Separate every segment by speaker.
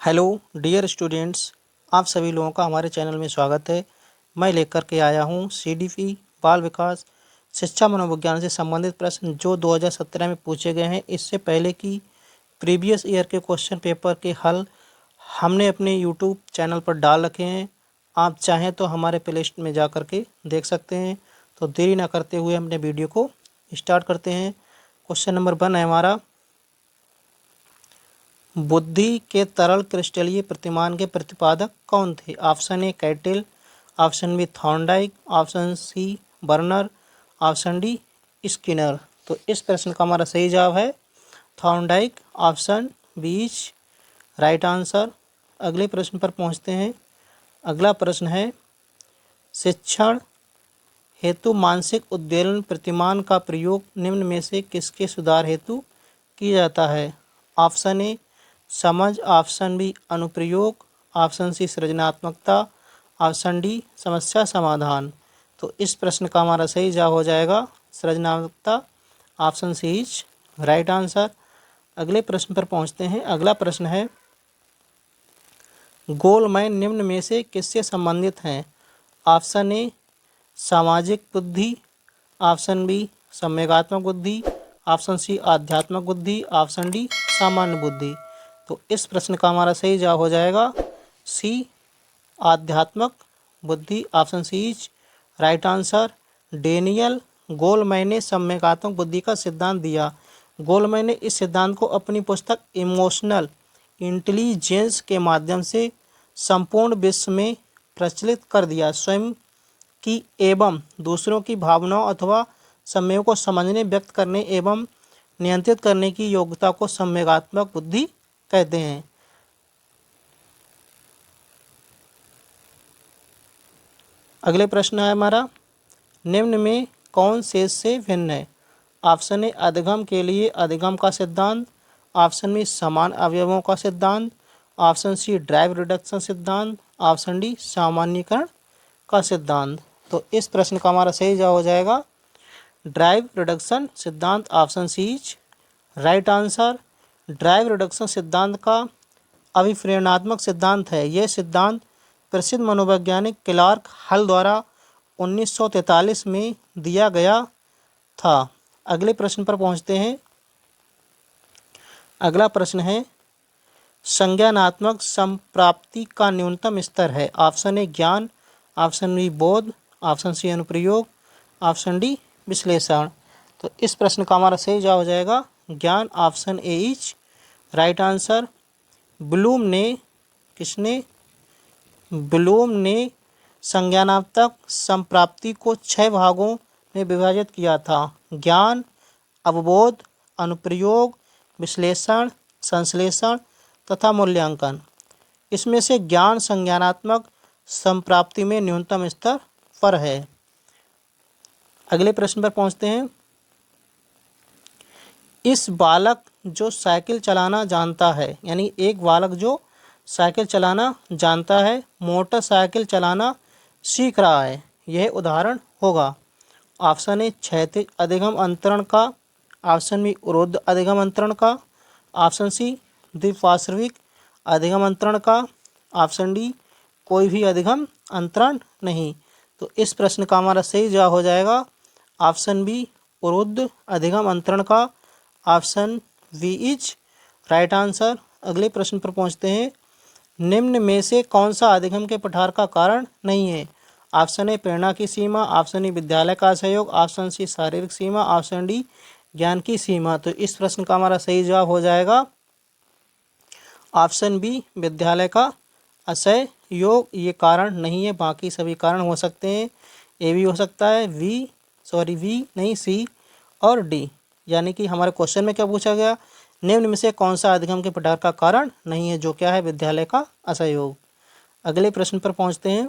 Speaker 1: Hello dear students, आप सभी लोगों का हमारे चैनल में स्वागत है। मैं लेकर के आया हूँ सीडीपी बाल विकास शिक्षा मनोविज्ञान से संबंधित प्रश्न जो 2017 में पूछे गए हैं। इससे पहले की प्रीवियस ईयर के क्वेश्चन पेपर के हल हमने अपने यूट्यूब चैनल पर डाल रखे हैं। आप चाहें तो हमारे प्लेलिस्ट में जा कर के देख सकते हैं। तो देरी ना करते हुए हमने वीडियो को स्टार्ट करते हैं। क्वेश्चन नंबर 1 है हमारा, बुद्धि के तरल क्रिस्टलीय प्रतिमान के प्रतिपादक कौन थे? Option A Cattell, option B Thorndike, option C Bruner, option D Skinner. तो इस प्रश्न का हमारा सही जवाब है Thorndike, option B is right answer. अगले प्रश्न पर पहुंचते हैं। अगला प्रश्न है, शिक्षण हेतु मानसिक उद्वेलन प्रतिमान का प्रयोग निम्न में से किसके सुधार हेतु किया जाता है? ऑप्शन ए समझ, ऑप्शन बी अनुप्रयोग, ऑप्शन सी सृजनात्मकता, ऑप्शन डी समस्या समाधान। तो इस प्रश्न का हमारा सही जवाब हो जाएगा सृजनात्मकता, option C is right answer. अगले प्रश्न पर पहुंचते हैं। अगला प्रश्न है, गोलमैन निम्न में से किससे संबंधित हैं? ऑप्शन ए सामाजिक बुद्धि, ऑप्शन बी संवेगात्मक बुद्धि, ऑप्शन सी आध्यात्मिक बुद्धि, ऑप्शन डी सामान्य बुद्धि। तो इस प्रश्न का हमारा सही जवाब हो जाएगा सी आध्यात्मिक बुद्धि, option C is right answer. Daniel Goleman ने संवेगात्मक बुद्धि का सिद्धांत दिया। गोलमैन ने इस सिद्धांत को अपनी पुस्तक इमोशनल इंटेलिजेंस के माध्यम से संपूर्ण विश्व में प्रचलित कर दिया। स्वयं की एवं दूसरों की भावनाओं अथवा संवेगों को समझने, व्यक्त करने एवं नियंत्रित करने की योग्यता को संवेगात्मक बुद्धि कहते हैं। अगले प्रश्न है हमारा, निम्न में कौन शेष से भिन्न है? ऑप्शन ए अधिगम के लिए अधिगम का सिद्धांत, ऑप्शन बी समान अवयवों का सिद्धांत, ऑप्शन सी ड्राइव रिडक्शन सिद्धांत, ऑप्शन डी सामान्यीकरण का सिद्धांत। तो इस प्रश्न का हमारा सही जवाब हो जाएगा ड्राइव रिडक्शन सिद्धांत, option C is right answer. Drive reduction सिद्धांत का अभिप्रेरणात्मक सिद्धांत है। यह सिद्धांत प्रसिद्ध मनोवैज्ञानिक क्लार्क हल द्वारा 1943 में दिया गया था। अगले प्रश्न पर पहुंचते हैं। अगला प्रश्न है, संज्ञानात्मक संप्राप्ति का न्यूनतम स्तर है। ऑप्शन ए ज्ञान, ऑप्शन बी बोध, ऑप्शन सी अनुप्रयोग, ऑप्शन डी विश्लेषण। तो इस प्रश्न का हमारा सही जवाब हो जाएगा ज्ञान, option A is right answer. Bloom ने संज्ञानात्मक संप्राप्ति को 6 भागों में विभाजित किया था: ज्ञान, अवबोध, अनुप्रयोग, विश्लेषण, संश्लेषण तथा मूल्यांकन। इसमें से ज्ञान संज्ञानात्मक संप्राप्ति में न्यूनतम स्तर पर है। अगले प्रश्न पर पहुंचते हैं। इस बालक जो साइकिल चलाना जानता है, यानी एक बालक जो साइकिल चलाना जानता है मोटरसाइकिल चलाना सीख रहा है, यह उदाहरण होगा। ऑप्शन ए क्षैतिज अधिगम अंतरण का, ऑप्शन बी ऊर्ध्व अधिगम अंतरण का, ऑप्शन सी द्विपार्श्विक अधिगम अंतरण का, ऑप्शन डी कोई भी अधिगम अंतरण नहीं। तो इस प्रश्न का हमारा सही जवाब हो जाएगा ऑप्शन बी ऊर्ध्व अधिगम अंतरण का, option B is right answer. अगले प्रश्न पर पहुंचते हैं। निम्न में से कौन सा अधिगम के पठार का कारण नहीं है? ऑप्शन ए प्रेरणा की सीमा, ऑप्शन ई विद्यालय का असहयोग, ऑप्शन सी शारीरिक सीमा, ऑप्शन डी ज्ञान की सीमा। तो इस प्रश्न का हमारा सही जवाब हो जाएगा ऑप्शन बी विद्यालय का असहयोग। ये कारण नहीं है, बाकी सभी कारण हो सकते हैं। ए भी हो सकता है, वी नहीं, सी और डी। यानी कि हमारे क्वेश्चन में क्या पूछा गया, निम्न में से कौन सा अधिगम के पठार का कारण नहीं है, जो क्या है विद्यालय का असहयोग। अगले प्रश्न पर पहुंचते हैं।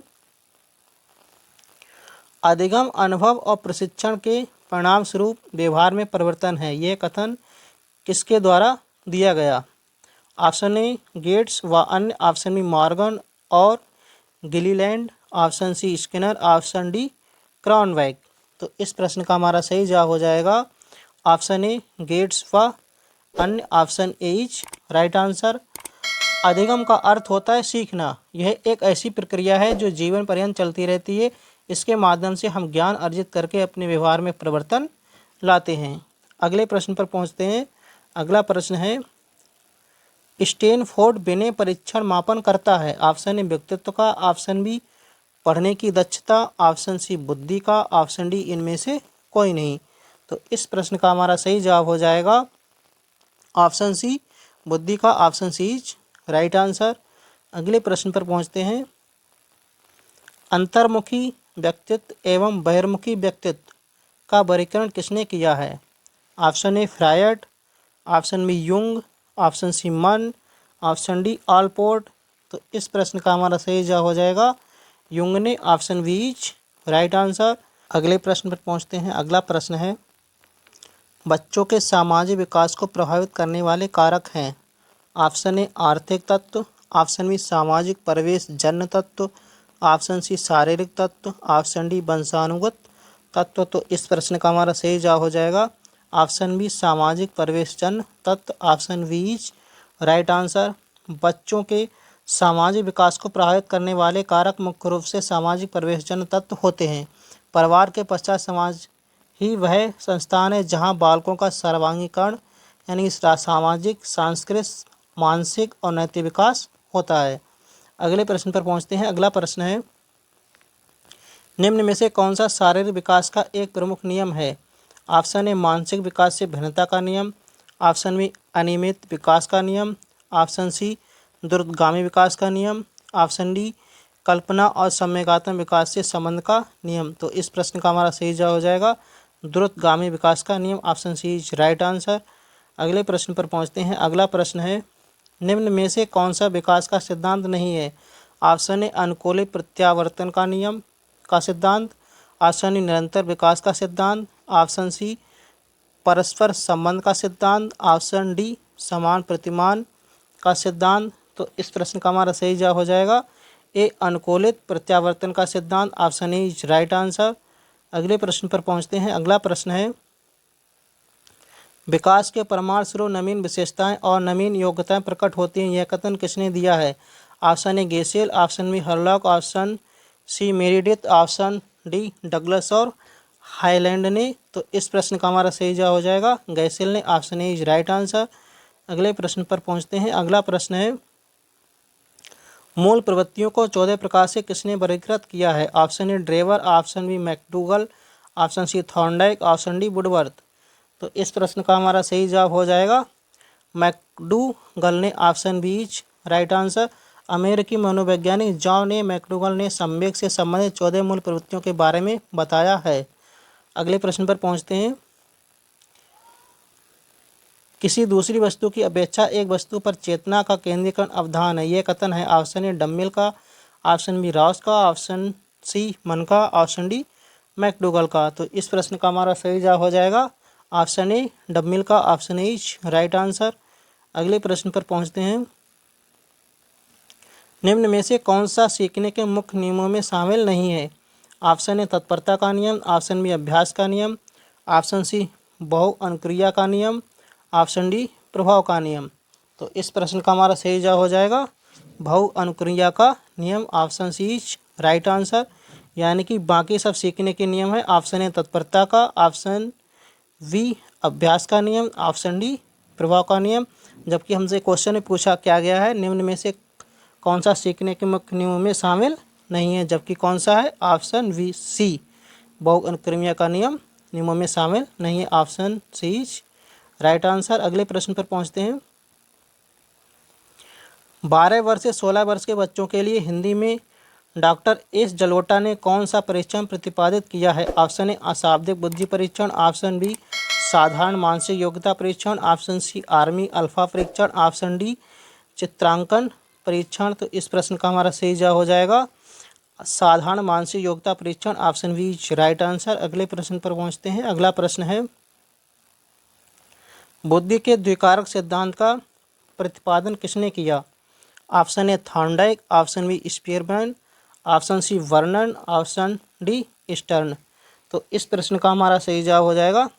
Speaker 1: अधिगम अनुभव और प्रशिक्षण के परिणाम स्वरूप व्यवहार में परिवर्तन है, यह कथन किसके द्वारा दिया गया? ऑप्शन ए गेट्स व अन्य, ऑप्शन बी मॉर्गन और Gilliland, option C Skinner, option D Cronbach. तो इस प्रश्न का हमारा सही जवाब हो जाएगा ऑप्शन ए गेट्स व अन्य, option A is right answer. अधिगम का अर्थ होता है सीखना। यह एक ऐसी प्रक्रिया है जो जीवन पर्यंत चलती रहती है। इसके माध्यम से हम ज्ञान अर्जित करके अपने व्यवहार में परिवर्तन लाते हैं। अगले प्रश्न पर पहुंचते हैं। अगला प्रश्न है, स्टैनफोर्ड विनय परीक्षण मापन करता है। ऑप्शन ए व्यक्तित्व का, ऑप्शन बी पढ़ने की दक्षता, ऑप्शन सी बुद्धि का, ऑप्शन डी इनमें से कोई नहीं। तो इस प्रश्न का हमारा सही जवाब हो जाएगा ऑप्शन सी बुद्धि का। Option C is right answer. अगले प्रश्न पर पहुंचते हैं। अंतर्मुखी व्यक्तित्व एवं बहिर्मुखी व्यक्तित्व का वर्गीकरण किसने किया है? Option A Freud, option B Jung, option C Munn, option D Allport. तो इस प्रश्न का हमारा सही जवाब हो जाएगा युंग ने। Option B is right answer. अगले प्रश्न पर पहुंचते हैं। अगला प्रश्न है, बच्चों के सामाजिक विकास को प्रभावित करने वाले कारक हैं। ऑप्शन ए आर्थिक तत्व, ऑप्शन बी सामाजिक परिवेश जन्य तत्व, ऑप्शन सी शारीरिक तत्व, ऑप्शन डी वंशानुगत तत्व। तो इस प्रश्न का हमारा सही जवाब हो जाएगा ऑप्शन बी सामाजिक परिवेश जन्य तत्व। Option B is right answer. बच्चों के सामाजिक विकास को प्रभावित करने वाले कारक मुख्य रूप से सामाजिक परिवेश जन्य तत्व होते हैं। परिवार के पश्चात समाज ही वह संस्थान है जहां बालकों का सर्वांगीकरण यानी सामाजिक, सांस्कृतिक, मानसिक और नैतिक विकास होता है। अगले प्रश्न पर पहुंचते हैं। अगला प्रश्न है, निम्न में से कौन सा शारीरिक विकास का एक प्रमुख नियम है? ऑप्शन ए मानसिक विकास से भिन्नता का नियम, ऑप्शन बी अनियमित विकास का नियम, ऑप्शन सी द्रुतगामी विकास का नियम, ऑप्शन डी कल्पना और सम्यगात्मक विकास से संबंध का नियम। तो इस प्रश्न का हमारा सही जवाब हो जाएगा द्रुतगामी विकास का नियम। Option C is right answer. अगले प्रश्न पर पहुंचते हैं। अगला प्रश्न है, निम्न में से कौन सा विकास का सिद्धांत नहीं है? ऑप्शन ए अनुकूलित प्रत्यावर्तन का नियम का सिद्धांत, ऑप्शन ई निरंतर विकास का सिद्धांत, ऑप्शन सी परस्पर संबंध का सिद्धांत, ऑप्शन डी समान प्रतिमान का सिद्धांत। तो इस प्रश्न का हमारा सही जवाब हो जाएगा ए अनुकूलित प्रत्यावर्तन का सिद्धांत। Option A is right answer. अगले प्रश्न पर पहुंचते हैं। अगला प्रश्न है, विकास के परमाणु स्वरूप नवीन विशेषताएं और नवीन योग्यताएं प्रकट होती हैं, यह कथन किसने दिया है? Option A Gesell, option B Hurlock, option C Meredith, option D Douglas और हाईलैंड ने। तो इस प्रश्न का हमारा सही जवाब हो जाएगा गैसेल ने। Option A is right answer. अगले प्रश्न पर पहुंचते हैं। अगला प्रश्न है, मूल प्रवृत्तियों को 14 प्रकार से किसने वर्गीकृत किया है? Option A Drever, option B McDougall, option C Thorndike, option D Woodworth. तो इस प्रश्न का हमारा सही जवाब हो जाएगा मैकडूगल ने। Option B is right answer. अमेरिकी मनोवैज्ञानिक जॉन ए मैकडूगल ने संवेग से संबंधित 14 मूल प्रवृत्तियों के बारे में बताया है। अगले प्रश्न पर पहुंचते हैं। किसी दूसरी वस्तु की अपेक्षा एक वस्तु पर चेतना का केंद्रीकरण अवधान है, यह कथन है? ऑप्शन ए डम्मिल का, ऑप्शन बी राउस का, ऑप्शन सी मन का, ऑप्शन डी मैकडूगल का। तो इस प्रश्न का हमारा सही जवाब हो जाएगा ऑप्शन ए डम्मिल का। Option A is right answer. अगले प्रश्न पर पहुंचते हैं। निम्न में से कौन सा सीखने के मुख्य नियमों में शामिल नहीं है? ऑप्शन ए तत्परता का नियम, ऑप्शन बी अभ्यास का नियम, ऑप्शन सी बहु अनुक्रिया का नियम, ऑप्शन डी प्रभाव का नियम। तो इस प्रश्न का हमारा सही जवाब हो जाएगा बहु अनुक्रिया का नियम। Option C is right answer. यानी कि बाकी सब सीखने के नियम है। ऑप्शन ए तत्परता का, ऑप्शन बी अभ्यास का नियम, ऑप्शन डी प्रभाव का नियम। जबकि हमसे क्वेश्चन में पूछा क्या गया है, निम्न में से कौन सा सीखने के मुख्य नियमों में शामिल नहीं है? जबकि कौन सा है? ऑप्शन बी सी बहु अनुक्रिया का नियम नियमों में शामिल नहीं है। Option C is right answer. अगले प्रश्न पर पहुंचते हैं। 12 वर्ष से 16 वर्ष के बच्चों के लिए हिंदी में डॉक्टर एस जलोटा ने कौन सा परीक्षण प्रतिपादित किया है? ऑप्शन ए अशाब्दिक बुद्धि परीक्षण, ऑप्शन बी साधारण मानसिक योग्यता परीक्षण, ऑप्शन सी आर्मी अल्फा परीक्षण, ऑप्शन डी चित्रांकन परीक्षण। तो इस प्रश्न का हमारा सही जवाब हो जाएगा साधारण मानसिक योग्यता परीक्षण। Option B is right answer. अगले प्रश्न पर पहुंचते हैं। अगला प्रश्न है, बुद्धि के द्विकारक सिद्धांत का प्रतिपादन किसने किया? Option A Thorndike, option B Spearman, option C Vernon, option D Stern. तो इस प्रश्न का हमारा सही जवाब हो जाएगा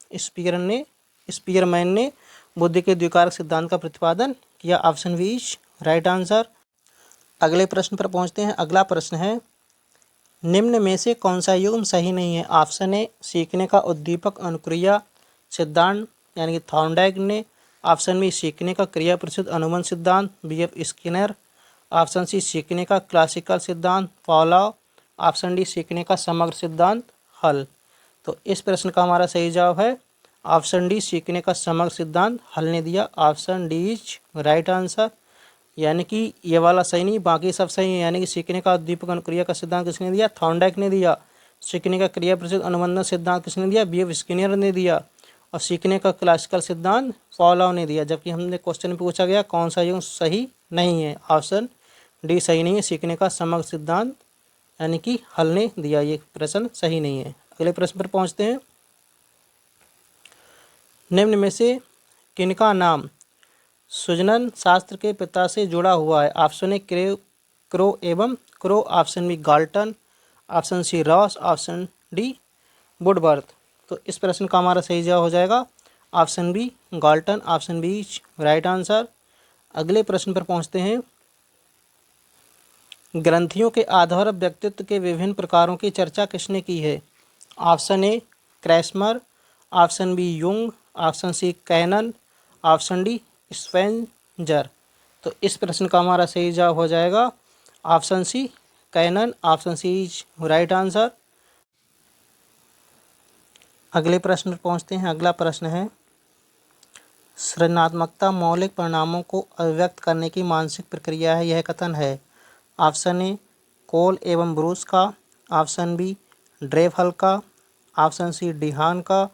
Speaker 1: स्पीयरमैन ने बुद्धि के द्विकारक सिद्धांत का प्रतिपादन किया। Option B is right answer. अगले प्रश्न पर पहुंचते हैं। अगला प्रश्न है, निम्न में से कौन सा युग्म सही नहीं है? ऑप्शन ए सीखने का उद्दीपक अनुक्रिया सिद्धांत यानी कि थॉर्नडाइक ने। ऑप्शन बी सीखने का क्रिया प्रसिद्ध अनुबंध सिद्धांत BF स्किनर। ऑप्शन सी सीखने का क्लासिकल सिद्धांत पावलोव। ऑप्शन डी सीखने का समग्र सिद्धांत हल। तो इस प्रश्न का हमारा सही जवाब है ऑप्शन डी सीखने का समग्र सिद्धांत हल ने दिया। Option D is right answer. यानी कि ये वाला सही नहीं, बाकी सब सही है। यानी कि सीखने का उद्दीपक अनुक्रिया का सिद्धांत किसने दिया? थॉर्नडाइक ने दिया। सीखने का क्रिया प्रसिद्ध अनुबंधन सिद्धांत किसने दिया? BF स्किनर ने दिया। और सीखने का क्लासिकल सिद्धांत पावलोव ने दिया। जबकि हमने क्वेश्चन में पूछा गया कौन सा युग्म सही नहीं है? ऑप्शन डी सही नहीं है, सीखने का समग्र सिद्धांत यानी कि हल ने दिया। ये प्रश्न सही नहीं है। अगले प्रश्न पर पहुंचते हैं। निम्न में से किनका नाम सुजनन शास्त्र के पिता से जुड़ा हुआ है? ऑप्शन ए क्रो एवं Crow. Option B Galton. Option C Ross. Option D Woodworth. तो इस प्रश्न का हमारा सही जवाब हो जाएगा option B Galton. Option B right answer. अगले प्रश्न पर पहुंचते हैं। ग्रंथियों के आधार व्यक्तित्व के विभिन्न प्रकारों की चर्चा किसने की है? Option A Kretschmer. Option B Jung. Option C Cannon. Option D Spranger. तो इस प्रश्न का हमारा सही जवाब हो जाएगा option C Cannon. Option C is right answer. अगले प्रश्न पर पहुंचते हैं। अगला प्रश्न है, सृजनात्मकता मौलिक परिणामों को अभिव्यक्त करने की मानसिक प्रक्रिया है, यह कथन है। ऑप्शन ए कोल एवं ब्रूस का। ऑप्शन बी ड्रेफल का। ऑप्शन सी डिहान का।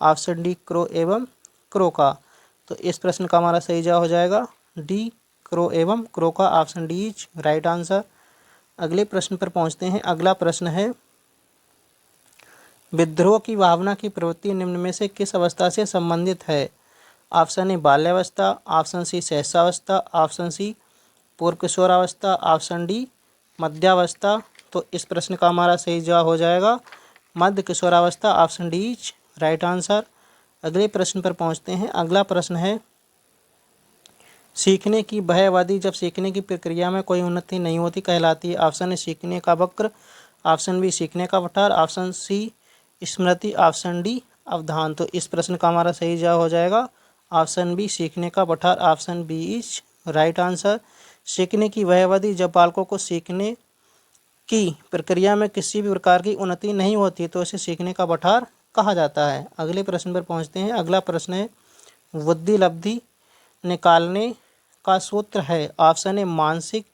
Speaker 1: ऑप्शन डी क्रो एवं क्रो का। तो इस प्रश्न का हमारा सही जवाब हो जाएगा डी क्रो एवं क्रो का। Option D is right answer. अगले प्रश्न पर पहुंचते हैं। अगला प्रश्न है, विद्रोह की भावना की प्रवृत्ति निम्न में से किस अवस्था से संबंधित है? ऑप्शन ए बाल्यावस्था। Option C शैशवावस्था। ऑप्शन सी पूर्व किशोरावस्था। ऑप्शन डी मध्यावस्था। तो इस प्रश्न का हमारा सही जवाब हो जाएगा मध्य किशोरावस्था। Option D is right answer. अगले प्रश्न पर पहुंचते हैं। अगला प्रश्न है, सीखने की वह अवधि जब सीखने की प्रक्रिया में कोई उन्नति नहीं होती कहलाती है। ऑप्शन ए सीखने का वक्र। ऑप्शन बी सीखने का पठार। ऑप्शन सी स्मृति। ऑप्शन डी अवधान। तो इस प्रश्न का हमारा सही जवाब हो जाएगा ऑप्शन बी सीखने का पठार। Option B is right answer. सीखने की वह अवधि जब बालकों को सीखने की प्रक्रिया में किसी भी प्रकार की उन्नति नहीं होती तो इसे सीखने का पठार कहा जाता है। अगले प्रश्न पर पहुंचते हैं। अगला प्रश्न है, बुद्धि लब्धि निकालने का सूत्र है। ऑप्शन ए मानसिक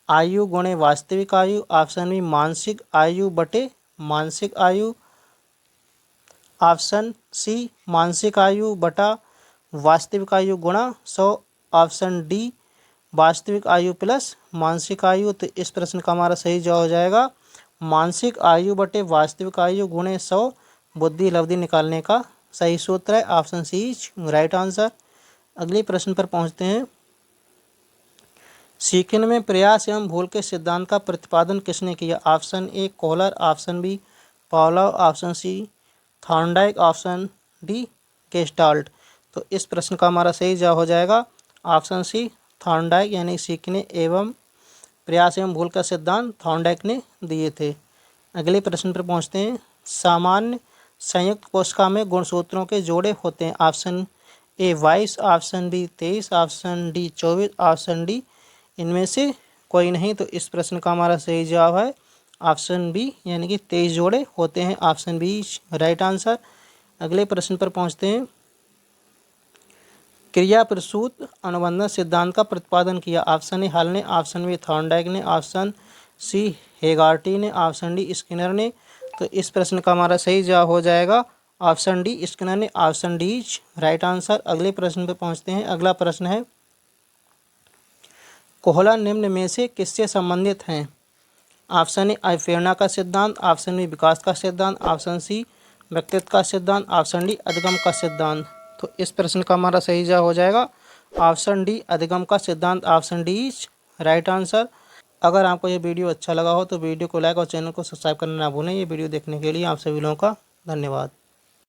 Speaker 1: आयु गुणे वास्तविक आयु। ऑप्शन बी मानसिक आयु बटे मानसिक आयु। ऑप्शन सी मानसिक आयु बटा वास्तविक आयु गुणा 100। ऑप्शन डी वास्तविक आयु प्लस मानसिक आयु। तो इस प्रश्न का हमारा सही जवाब हो जाएगा मानसिक आयु बटे वास्तविक आयु गुणे 100 बुद्धि लब्धि निकालने का सही सूत्र है। Option C is right answer. अगले प्रश्न पर पहुंचते हैं। सीखने में प्रयास एवं भूल के सिद्धांत का प्रतिपादन किसने किया? Option A Kohler. Option B Pavlov. Option C Thorndike. Option D Gestalt. तो इस प्रश्न का हमारा सही जवाब हो जाएगा ऑप्शन सी थॉर्नडाइक। यानी सीखने एवं प्रयास एवं भूल का सिद्धांत थॉर्नडाइक ने दिए थे। अगले प्रश्न पर पहुंचते हैं। सामान्य संयुक्त कोशिका में गुणसूत्रों के जोड़े होते हैं। Option A 22। Option B 23। Option D 24। Option D इनमें से कोई नहीं। तो इस प्रश्न का हमारा सही जवाब है ऑप्शन बी यानी कि 23 जोड़े होते हैं। Option B right answer. अगले प्रश्न पर पहुंचते हैं। क्रिया प्रसूत अनुबंधन सिद्धांत का प्रतिपादन किया। ऑप्शन ए हल ने। ऑप्शन बी थॉर्नडाइक ने। ऑप्शन सी हेगार्टी ने। ऑप्शन डी स्किनर ने। तो इस प्रश्न का हमारा सही जवाब हो जाएगा ऑप्शन डी स्किनर ने। Option D is right answer. अगले प्रश्न पर पहुंचते हैं। अगला प्रश्न है, कोहलर निम्न में से किससे संबंधित हैं? ऑप्शन ए अभिप्रेरणा का सिद्धांत। ऑप्शन बी विकास का सिद्धांत। ऑप्शन सी व्यक्तित्व का सिद्धांत। ऑप्शन डी अधिगम का सिद्धांत। तो इस प्रश्न का हमारा सही जवाब हो जाएगा ऑप्शन डी अधिगम का सिद्धांत। Option D is right answer. अगर आपको ये वीडियो अच्छा लगा हो तो वीडियो को लाइक और चैनल को सब्सक्राइब करना ना भूलें। ये वीडियो देखने के लिए आप सभी लोगों का धन्यवाद।